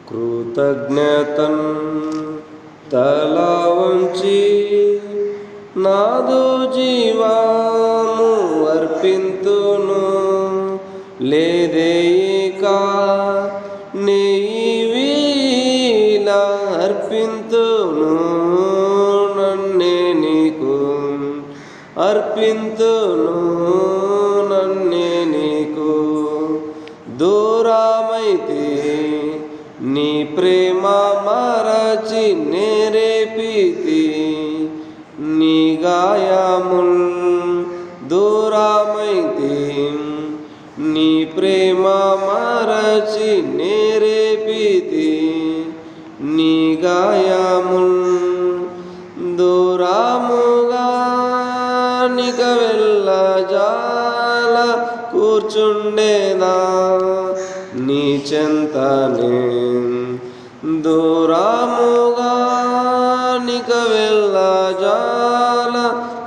కృతజ్ఞతన్ తల వంచి నాదు జీవము అర్పింతును. లేదేక నీవిల అర్పింతును, నన్నే నీకు అర్పింతును, నన్నే నీకు. దూరమైతే నీ ప్రేమ మరచి నేరేపితి, నీ గాయముల్ దూరమైతే నీ ప్రేమ మరచి నేరేపితి, నీ గాయముల్ దూరముగా నిక వెళ్ళ జాల కూర్చుండేనా నీ చెంతనే. దూరముగా నిక వెళ్ళ జాల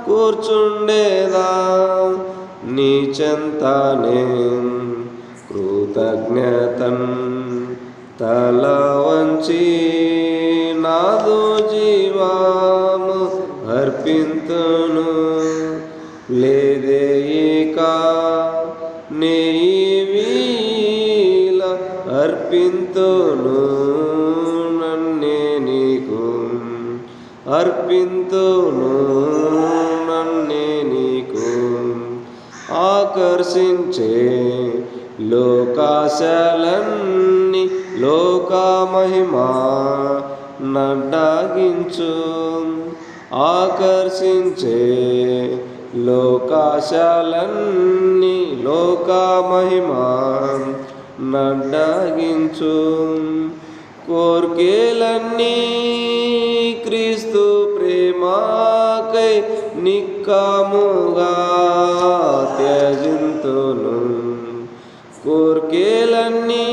కూర్చుండేదా నీ చెంతనే. కృతజ్ఞతన్ తల వంచి నాదు జీవము అర్పింతును. లేదేక నీవిల అర్పింతును, నన్నే నీకు అర్పింతును, నన్నే నీకు. ఆకర్షించే లోకాశలన్నీ లోక మహిమా నడ్డాగించు. ఆకర్షించే లోకాశలన్నీ లోక మహిమా నడ్డాగించు. కోర్కెలన్నీ క్రీస్తు ప్రేమకై నిక్కముగా త్యజింతును. కోర్కెలన్నీ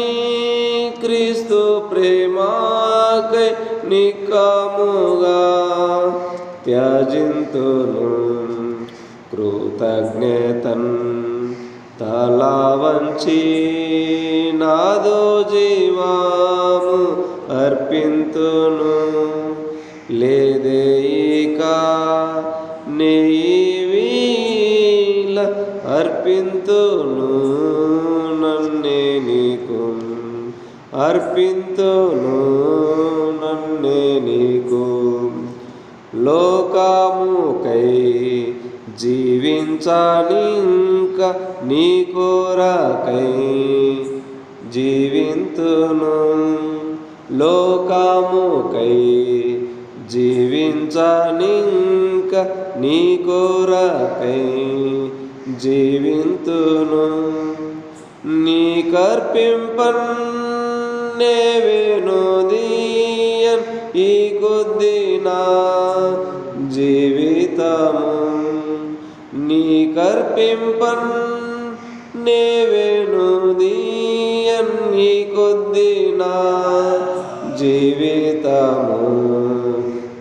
క్రీస్తు ప్రేమకై నిక్కముగా త్యజింతును. కృతజ్ఞతన్ తల వంచి నాదు జీవము అర్పింతును. లేదేక నీవిల అర్పింతును, నన్నే నీకు అర్పింతును, నన్నే నీకు. లోకముకై జీవించనింక నీ కొరకై జీవింతును. లోకముకై జీవించనింక నీ కొరకై జీవింతును. నీ కర్పింపన్ నేవేనుదీయన్ ఈ కొద్దిన జీవితము. నీ కర్పింపన్ నేవేనుదీయన్ ఈ కొద్దిన జీవితము.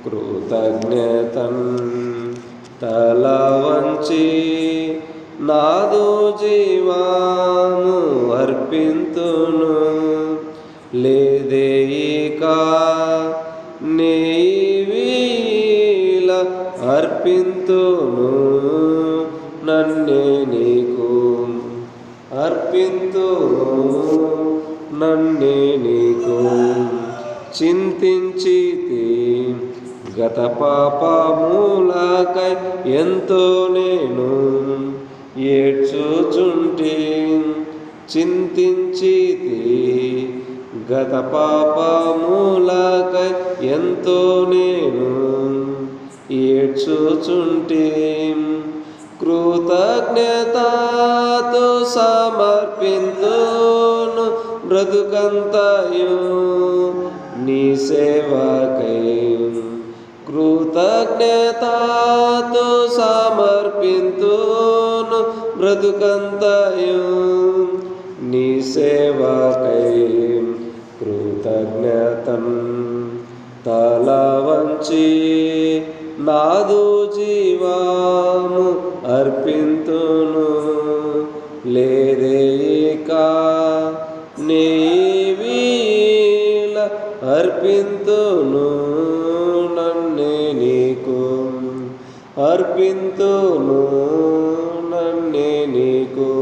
కృతజ్ఞతన్ తల వంచి నాదు జీవము అర్పింతును. లేదేక నీవిల అర్పింతును, నన్నే నీకు అర్పింతును, నన్నే నీకు. చింతించితి గత పాపములకై ఎంతో నేను ఏడ్చుచుంటి. చింతించితి గత పాపములకై ఎంతో నేను ఏడ్చుచుంటి. కృతజ్ఞతతో సమర్పింతును బ్రతుకంతయు నీ సేవకై. కృతజ్ఞతతో సమర్పింతును బ్రతుకంతయు నీ సేవకై. కృతజ్ఞతన్ తల వంచి నాదు జీవము అర్పింతును. లేదేక నీవిల అర్పింతును నన్నే నీకు, అర్పింతును నన్నే నీకు.